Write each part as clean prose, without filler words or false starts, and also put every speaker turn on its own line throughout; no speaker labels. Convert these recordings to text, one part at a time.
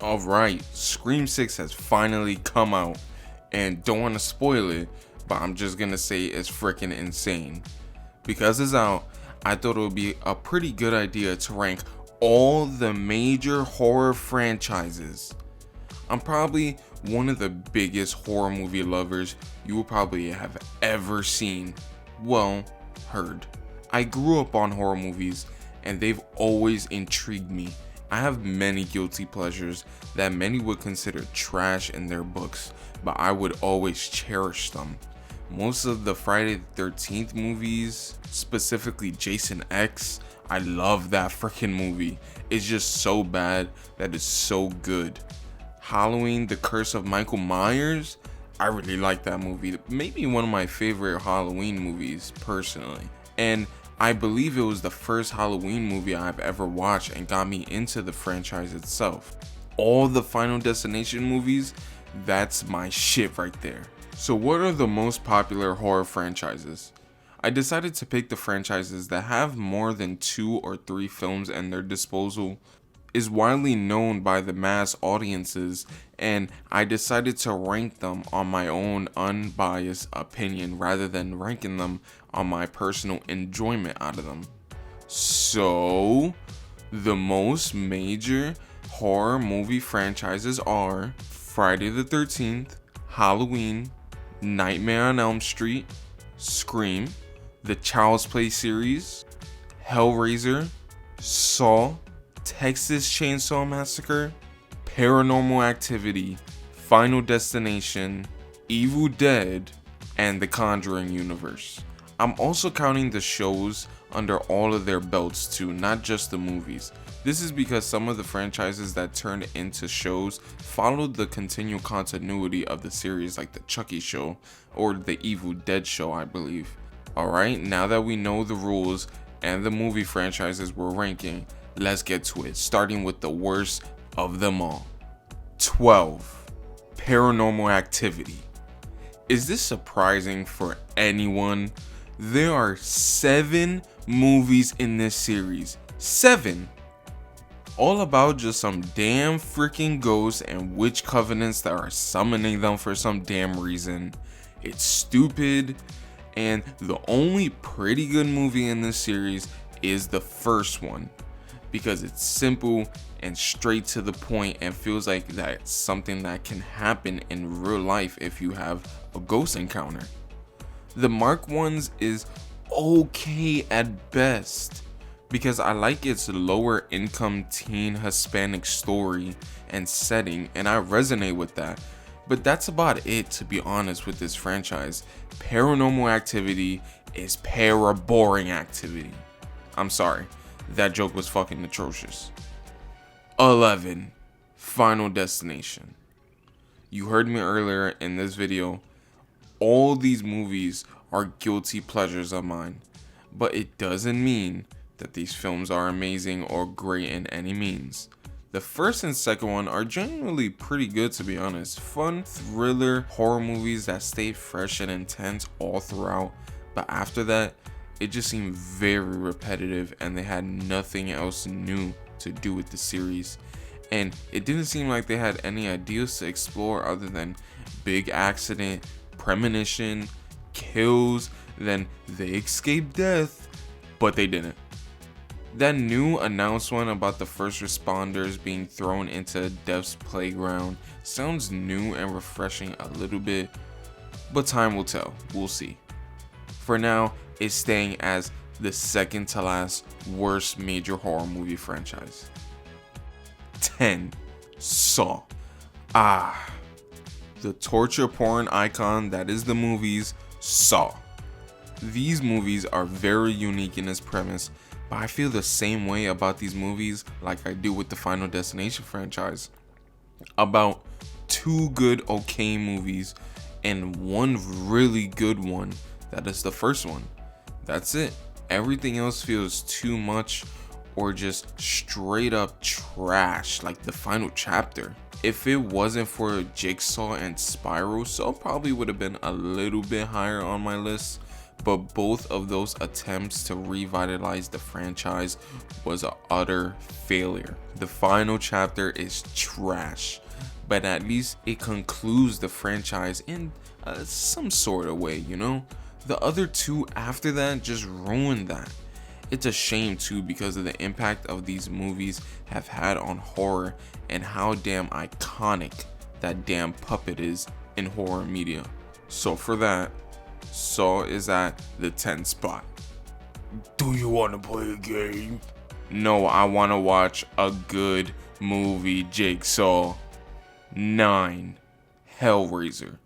Alright, Scream 6 has finally come out, and don't want to spoil it, but I'm just gonna say it's freaking insane. Because it's out, I thought it would be a pretty good idea to rank all the major horror franchises. I'm probably one of the biggest horror movie lovers you will probably have ever seen, well, heard. I grew up on horror movies and they've always intrigued me. I have many guilty pleasures that many would consider trash in their books, but I would always cherish them. Most of the Friday the 13th movies, specifically Jason X, I love that freaking movie. It's just so bad that it's so good. Halloween, The Curse of Michael Myers, I really like that movie. Maybe one of my favorite Halloween movies personally. And I believe it was the first Halloween movie I've ever watched and got me into the franchise itself. All the Final Destination movies, that's my shit right there. So what are the most popular horror franchises? I decided to pick the franchises that have more than 2 or 3 films at their disposal, is widely known by the mass audiences, and I decided to rank them on my own unbiased opinion rather than ranking them on my personal enjoyment out of them. So, the most major horror movie franchises are Friday the 13th, Halloween, Nightmare on Elm Street, Scream, the Child's Play series, Hellraiser, Saw, Texas Chainsaw Massacre, Paranormal Activity, Final Destination, Evil Dead, and the Conjuring universe. I'm also counting the shows under all of their belts too, not just the movies. This is because some of the franchises that turned into shows followed the continual continuity of the series, like the Chucky show or the Evil Dead show, I believe. Alright, now that we know the rules and the movie franchises we're ranking, let's get to it, starting with the worst of them all. 12. Paranormal Activity. Is this surprising for anyone? There are 7 movies in this series. 7! All about just some damn freaking ghosts and witch covenants that are summoning them for some damn reason. It's stupid, and the only pretty good movie in this series is the first one, because it's simple and straight to the point and feels like that's something that can happen in real life if you have a ghost encounter. The Mark ones is okay at best, because I like its lower income teen Hispanic story and setting, and I resonate with that. But that's about it, to be honest, with this franchise. Paranormal Activity is boring activity. I'm sorry, that joke was fucking atrocious. 11. Final Destination. You heard me earlier in this video. All these movies are guilty pleasures of mine, but it doesn't mean that these films are amazing or great in any means. The first and second one are genuinely pretty good, to be honest. Fun, thriller, horror movies that stay fresh and intense all throughout, but after that, it just seemed very repetitive and they had nothing else new to do with the series. And it didn't seem like they had any ideas to explore other than big accident, premonition, kills, then they escaped death, but they didn't. That new announced one about the first responders being thrown into death's playground sounds new and refreshing a little bit, but time will tell, we'll see. For now, it's staying as the second to last worst major horror movie franchise. 10. Saw. The torture porn icon that is the movies Saw. These movies are very unique in its premise, but I feel the same way about these movies like I do with the Final Destination franchise. About 2 good okay movies and 1 really good one that is the first one. That's it. Everything else feels too much or just straight up trash, like the final chapter. If it wasn't for Jigsaw and Spiral, Saw probably would have been a little bit higher on my list, but both of those attempts to revitalize the franchise was an utter failure. The final chapter is trash, but at least it concludes the franchise in some sort of way, you know? The other two after that just ruined that. It's a shame too, because of the impact of these movies have had on horror and how damn iconic that damn puppet is in horror media. So for that, Saw is at the 10th spot. Do you want to play a game? No, I want to watch a good movie, Jigsaw. 9. Hellraiser.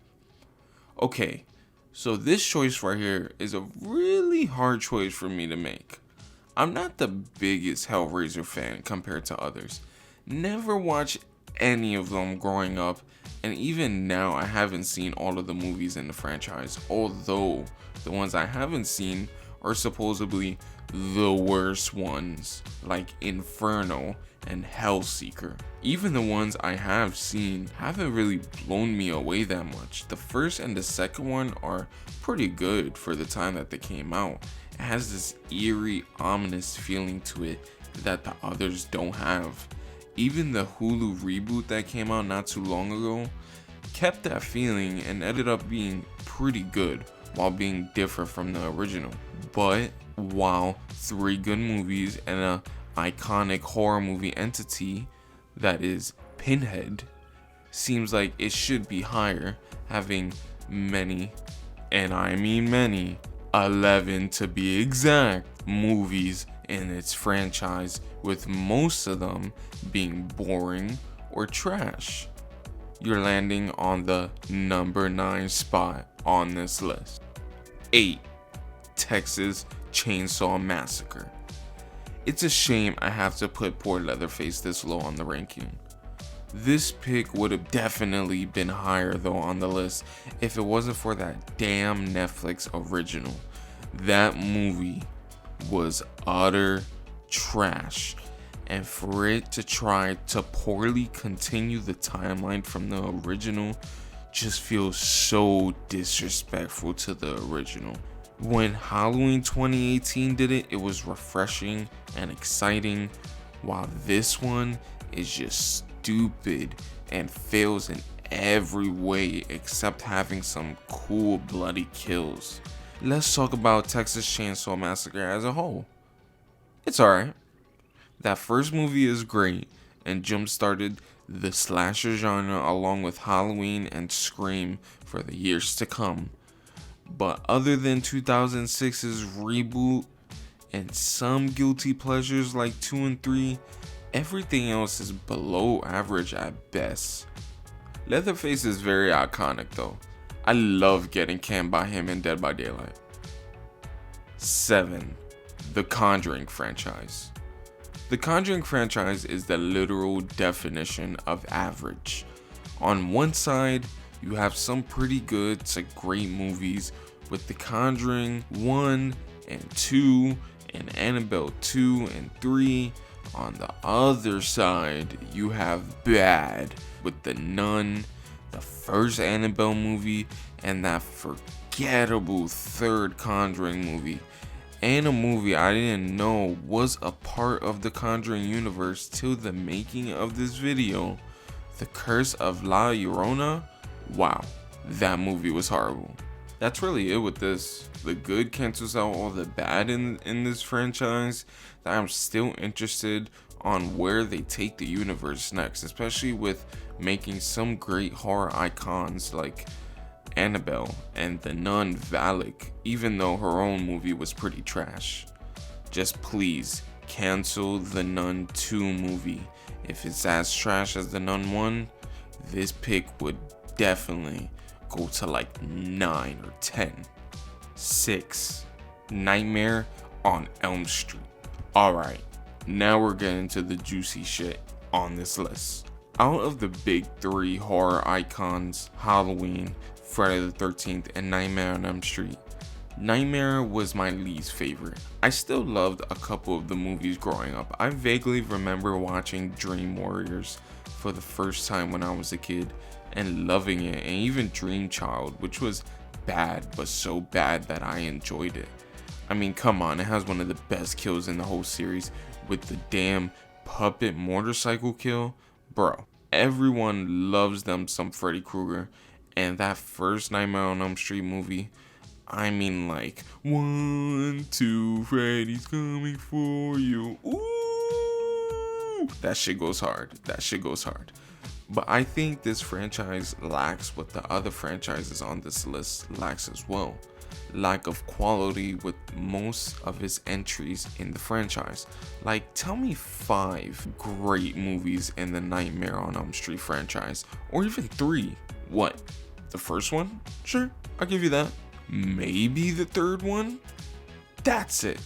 Okay, so this choice right here is a really hard choice for me to make. I'm not the biggest Hellraiser fan compared to others. Never watched any of them growing up, and even now I haven't seen all of the movies in the franchise, although the ones I haven't seen are supposedly the worst ones, like Inferno and Hellseeker. Even the ones I have seen haven't really blown me away that much. The first and the second one are pretty good for the time that they came out. It has this eerie, ominous feeling to it that the others don't have. Even the Hulu reboot that came out not too long ago kept that feeling and ended up being pretty good while being different from the original. But while 3 good movies and an iconic horror movie entity that is Pinhead seems like it should be higher, having many, and I mean many, 11 to be exact, movies in its franchise, with most of them being boring or trash. You're landing on the number 9 spot on this list. 8. Texas Chainsaw Massacre. It's a shame I have to put poor Leatherface this low on the ranking. This pick would have definitely been higher though on the list if it wasn't for that damn Netflix original. That movie was utter trash, and for it to try to poorly continue the timeline from the original just feels so disrespectful to the original. When Halloween 2018 did it, it was refreshing and exciting, while this one is just stupid and fails in every way except having some cool bloody kills. Let's talk about Texas Chainsaw Massacre as a whole. It's alright. That first movie is great and jump-started the slasher genre along with Halloween and Scream for the years to come. But other than 2006's reboot and some guilty pleasures like 2 and 3, everything else is below average at best. Leatherface is very iconic though. I love getting canned by him in Dead by Daylight. 7. The Conjuring franchise. The Conjuring franchise is the literal definition of average. On one side, you have some pretty good to great movies with The Conjuring 1 and 2 and Annabelle 2 and 3. On the other side, you have bad with The Nun, the first Annabelle movie, and that forgettable third Conjuring movie. And a movie I didn't know was a part of the Conjuring universe till the making of this video. The Curse of La Llorona. Wow, that movie was horrible. That's really it with this. The good cancels out all the bad in this franchise. That I'm still interested on where they take the universe next, especially with making some great horror icons like Annabelle and the nun Valak, even though her own movie was pretty trash. Just please cancel the Nun 2 movie. If it's as trash as the Nun 1, this pick would definitely go to like 9 or 10. 6. Nightmare on Elm Street. Alright, now we're getting to the juicy shit on this list. Out of the big 3 horror icons, Halloween, Friday the 13th, and Nightmare on Elm Street, Nightmare was my least favorite. I still loved a couple of the movies growing up. I vaguely remember watching Dream Warriors for the first time when I was a kid and loving it, and even Dream Child, which was bad, but so bad that I enjoyed it. I mean, come on, it has one of the best kills in the whole series with the damn puppet motorcycle kill. Bro, everyone loves them some Freddy Krueger, and that first Nightmare on Elm Street movie, I mean, like, 1, 2, Freddy's coming for you. Ooh, that shit goes hard. That shit goes hard. But I think this franchise lacks what the other franchises on this list lacks as well. Lack of quality with most of its entries in the franchise. Like, tell me 5 great movies in the Nightmare on Elm Street franchise, or even 3. What? The first one? Sure, I'll give you that. Maybe the third one? That's it.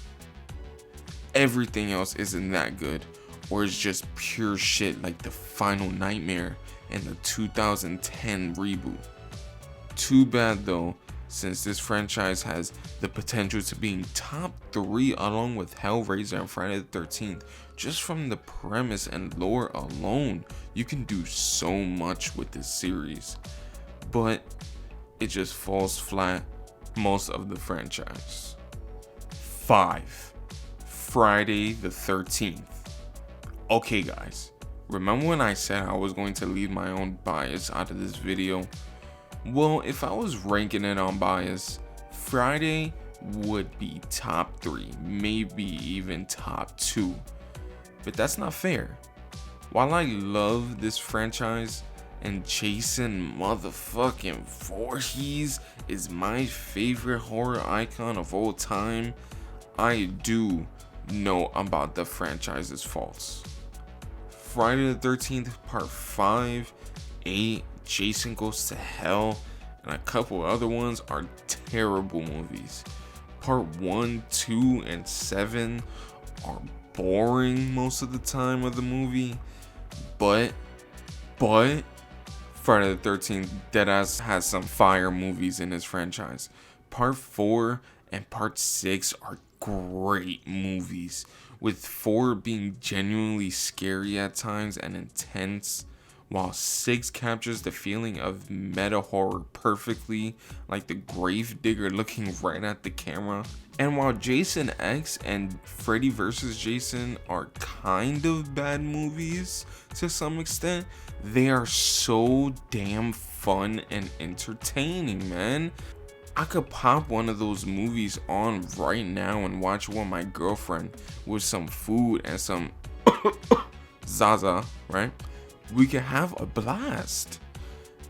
Everything else isn't that good, or it's just pure shit like the Final Nightmare and the 2010 reboot. Too bad though, since this franchise has the potential to being top 3 along with Hellraiser and Friday the 13th. Just from the premise and lore alone, you can do so much with this series. But it just falls flat most of the franchise. 5. Friday the 13th. Okay guys, remember when I said I was going to leave my own bias out of this video? Well, if I was ranking it on bias, Friday would be top 3, maybe even top 2. But that's not fair. While I love this franchise, and Jason motherfucking Voorhees is my favorite horror icon of all time, I do know about the franchise's faults. Friday the 13th Part 5, 8, Jason Goes to Hell, and a couple other ones are terrible movies. Part 1, 2, and 7 are boring most of the time of the movie, but Friday the 13th deadass has some fire movies in his franchise. Part 4 and Part 6 are great movies, with 4 being genuinely scary at times and intense, while 6 captures the feeling of meta horror perfectly, like the gravedigger looking right at the camera. And while Jason X and Freddy vs. Jason are kind of bad movies to some extent, they are so damn fun and entertaining, man. I could pop one of those movies on right now and watch it with my girlfriend with some food and some Zaza, right? We could have a blast.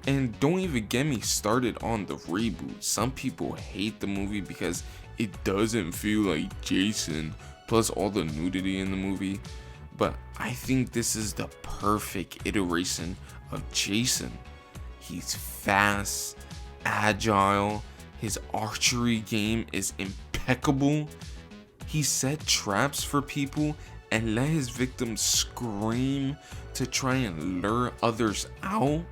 And don't even get me started on the reboot. Some people hate the movie because it doesn't feel like Jason, plus all the nudity in the movie. But I think this is the perfect iteration of Jason. He's fast, agile, his archery game is impeccable. He set traps for people and let his victims scream to try and lure others out.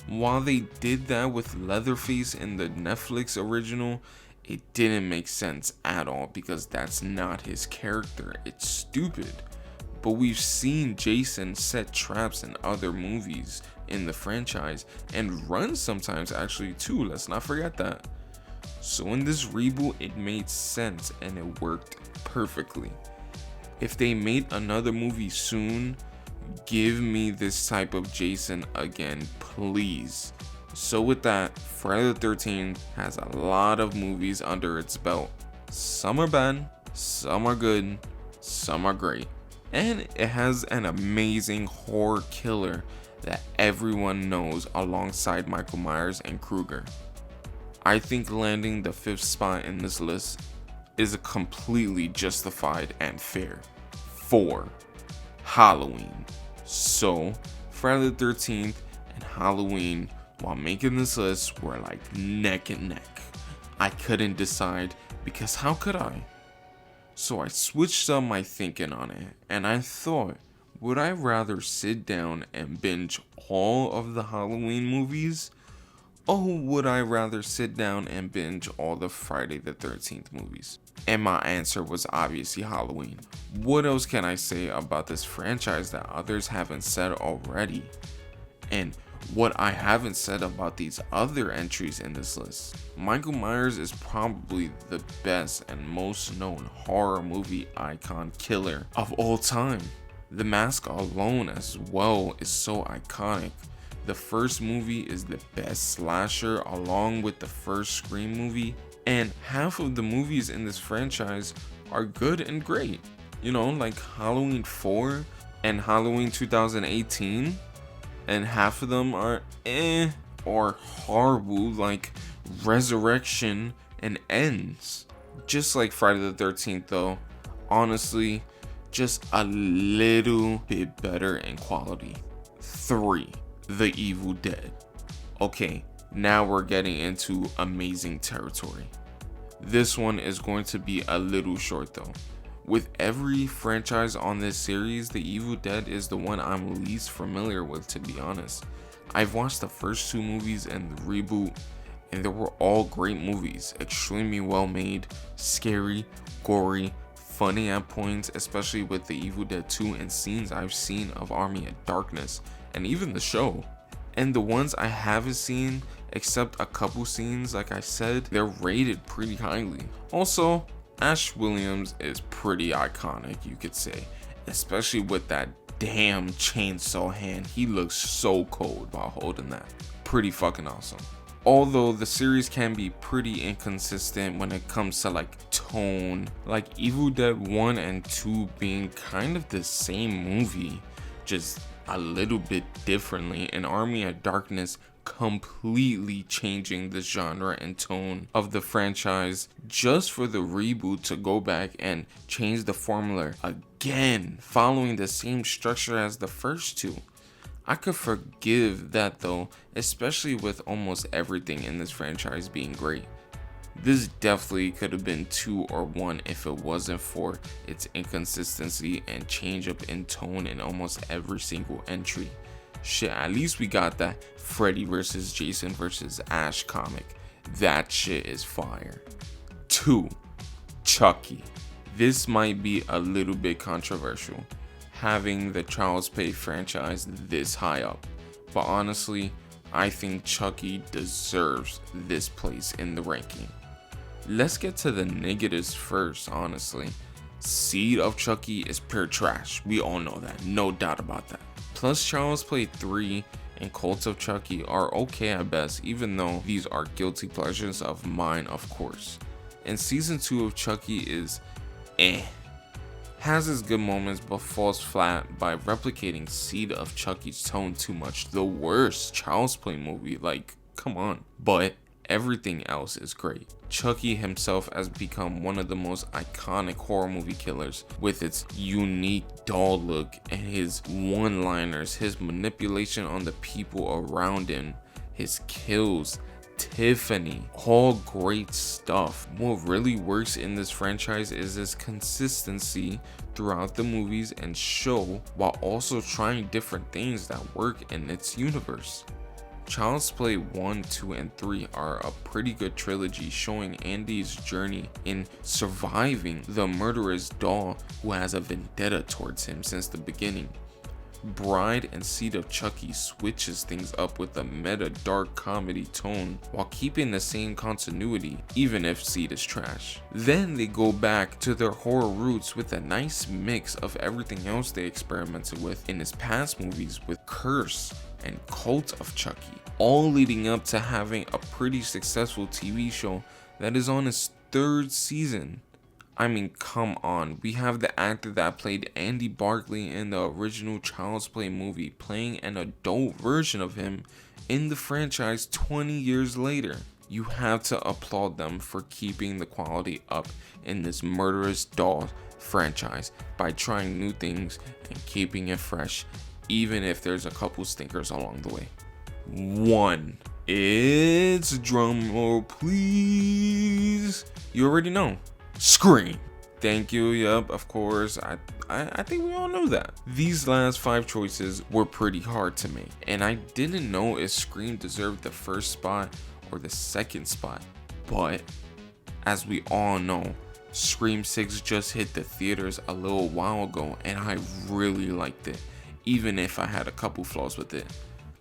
While they did that with Leatherface in the Netflix original, it didn't make sense at all because that's not his character. It's stupid. But we've seen Jason set traps in other movies in the franchise and run sometimes actually too. Let's not forget that. So in this reboot, it made sense and it worked perfectly. If they made another movie soon, give me this type of Jason again, please. So with that, Friday the 13th has a lot of movies under its belt. Some are bad, some are good, some are great. And it has an amazing horror killer that everyone knows alongside Michael Myers and Krueger. I think landing the 5th spot in this list is completely justified and fair. 4. Halloween. So, Friday the 13th and Halloween, while making this list, were like neck and neck. I couldn't decide because how could I? So I switched up my thinking on it, and I thought, would I rather sit down and binge all of the Halloween movies, or would I rather sit down and binge all the Friday the 13th movies? And my answer was obviously Halloween. What else can I say about this franchise that others haven't said already? And What I haven't said about these other entries in this list: Michael Myers is probably the best and most known horror movie icon killer of all time. The Mask alone as well is so iconic. The first movie is the best slasher along with the first Scream movie, and half of the movies in this franchise are good and great. You know, like Halloween 4 and Halloween 2018, and half of them are or horrible, like Resurrection and Ends. Just like Friday the 13th though, honestly, just a little bit better in quality. 3. The Evil Dead. Okay, now we're getting into amazing territory. This one is going to be a little short though. With every franchise on this series, The Evil Dead is the one I'm least familiar with, to be honest. I've watched the first 2 movies and the reboot, and they were all great movies, extremely well made, scary, gory, funny at points, especially with The Evil Dead 2 and scenes I've seen of Army of Darkness, and even the show. And the ones I haven't seen, except a couple scenes, like I said, they're rated pretty highly. Also, Ash Williams is pretty iconic, you could say, especially with that damn chainsaw hand. He looks so cold while holding that. Pretty fucking awesome. Although the series can be pretty inconsistent when it comes to like tone, like Evil Dead 1 and 2 being kind of the same movie, just a little bit differently, and Army of Darkness completely changing the genre and tone of the franchise just for the reboot to go back and change the formula again, following the same structure as the first 2. I could forgive that though, especially with almost everything in this franchise being great. This definitely could have been 2 or 1 if it wasn't for its inconsistency and change up in tone in almost every single entry. Shit, at least we got that Freddy vs. Jason vs. Ash comic. That shit is fire. 2. Chucky. This might be a little bit controversial, having the Child's Play franchise this high up, but honestly, I think Chucky deserves this place in the ranking. Let's get to the negatives first, honestly. Seed of Chucky is pure trash. We all know that, no doubt about that. Plus, Child's Play 3 and Cult of Chucky are okay at best, even though these are guilty pleasures of mine, of course. And season 2 of Chucky is has its good moments but falls flat by replicating Seed of Chucky's tone too much. The worst Child's Play movie, like, come on. But everything else is great. Chucky himself has become one of the most iconic horror movie killers, with its unique doll look and his one-liners, his manipulation on the people around him, his kills, Tiffany, all great stuff. What really works in this franchise is its consistency throughout the movies and show, while also trying different things that work in its universe. Child's Play 1, 2, and 3 are a pretty good trilogy showing Andy's journey in surviving the murderous doll who has a vendetta towards him since the beginning. Bride and Seed of Chucky switches things up with a meta dark comedy tone while keeping the same continuity, even if Seed is trash. Then they go back to their horror roots with a nice mix of everything else they experimented with in his past movies with Curse and Cult of Chucky, all leading up to having a pretty successful TV show that is on its 3rd season. I mean, come on, we have the actor that played Andy Barkley in the original Child's Play movie playing an adult version of him in the franchise 20 years later. You have to applaud them for keeping the quality up in this murderous doll franchise by trying new things and keeping it fresh, even if there's a couple stinkers along the way. 1. It's drumroll please. You already know. Scream. Thank you. Yep, of course. I think we all know that. These last 5 choices were pretty hard to make, and I didn't know if Scream deserved the 1st spot or the 2nd spot. But as we all know, Scream 6 just hit the theaters a little while ago, and I really liked it, even if I had a couple flaws with it.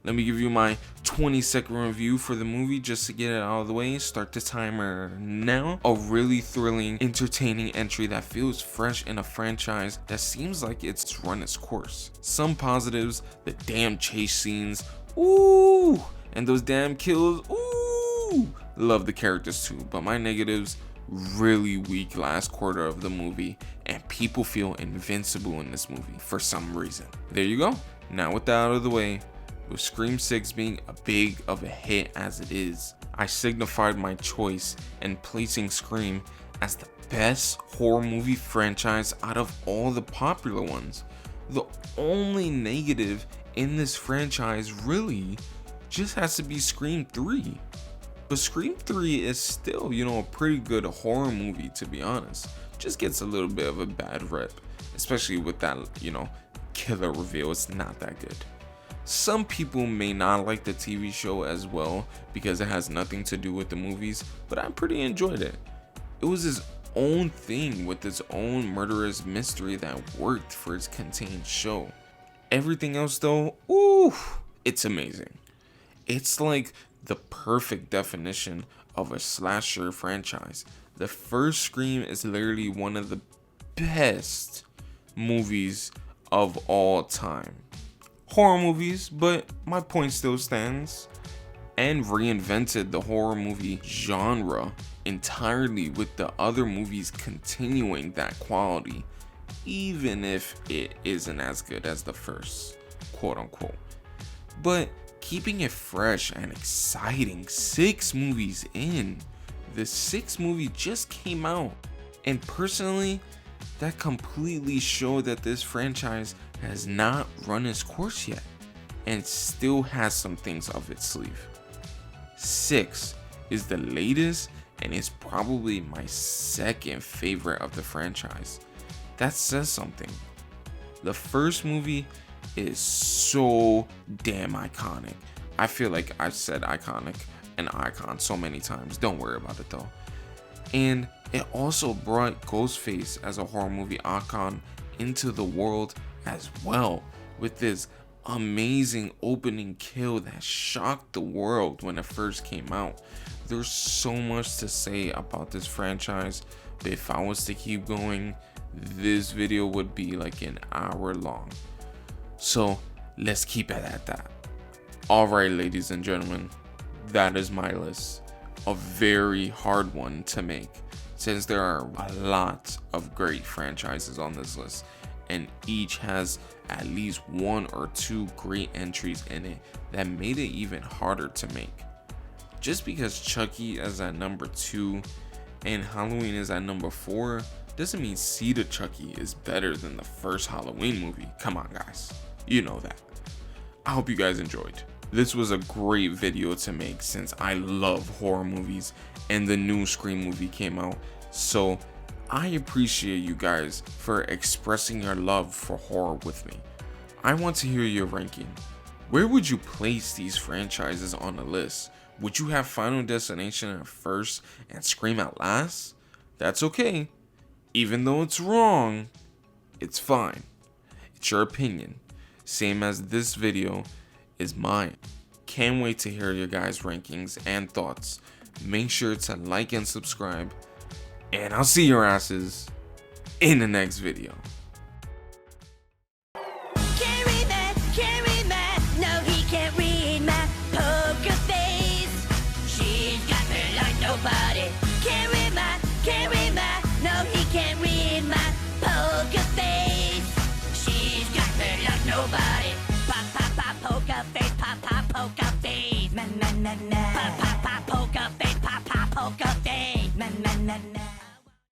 let me give you my 20-second review for the movie just to get it out of the way. Start the timer now. A really thrilling, entertaining entry that feels fresh in a franchise that seems like it's run its course. Some positives: the damn chase scenes, ooh, and those damn kills, ooh. Love the characters too, but my negatives: really weak last quarter of the movie, and people feel invincible in this movie for some reason. There you go. Now with that out of the way, with Scream 6 being a big of a hit as it is, I signified my choice in placing Scream as the best horror movie franchise out of all the popular ones. The only negative in this franchise really just has to be Scream 3. But Scream 3 is still, a pretty good horror movie, to be honest. Just gets a little bit of a bad rep, especially with that, killer reveal. It's not that good. Some people may not like the TV show as well because it has nothing to do with the movies, but I pretty enjoyed it. It was its own thing with its own murderous mystery that worked for its contained show. Everything else though, ooh, it's amazing. It's like the perfect definition of a slasher franchise. The first Scream is literally one of the best movies of all time. Horror movies, but my point still stands. And reinvented the horror movie genre entirely, with the other movies continuing that quality, even if it isn't as good as the first, quote unquote. But keeping it fresh and exciting 6 movies in. The 6th movie just came out, and personally, that completely showed that this franchise has not run its course yet and still has some things up its sleeve. 6 is the latest and is probably my second favorite of the franchise. That says something. The first movie is so damn iconic. I feel like I've said iconic and icon so many times. Don't worry about it though. And it also brought Ghostface as a horror movie icon into the world as well, with this amazing opening kill that shocked the world when it first came out. There's so much to say about this franchise, but if I was to keep going, this video would be like an hour long. So let's keep it at that. Alright, ladies and gentlemen, that is my list. A very hard one to make, since there are a lot of great franchises on this list, and each has at least 1 or 2 great entries in it that made it even harder to make. Just because Chucky is at number 2 and Halloween is at number 4 doesn't mean Seed of Chucky is better than the first Halloween movie. Come on guys, you know that. I hope you guys enjoyed. This was a great video to make since I love horror movies and the new Scream movie came out. So I appreciate you guys for expressing your love for horror with me. I want to hear your ranking. Where would you place these franchises on the list? Would you have Final Destination at first and Scream at last? That's okay. Even though it's wrong, it's fine. It's your opinion. Same as this video is mine. Can't wait to hear your guys' rankings and thoughts. Make sure to like and subscribe, and I'll see your asses in the next video.
No, he can't read my poker face. She's got me like nobody. Can't read my, no, he can't read my poker face. She's got me like nobody. Poker face, poker face, na na na na. Poker face, poker face, na na na na.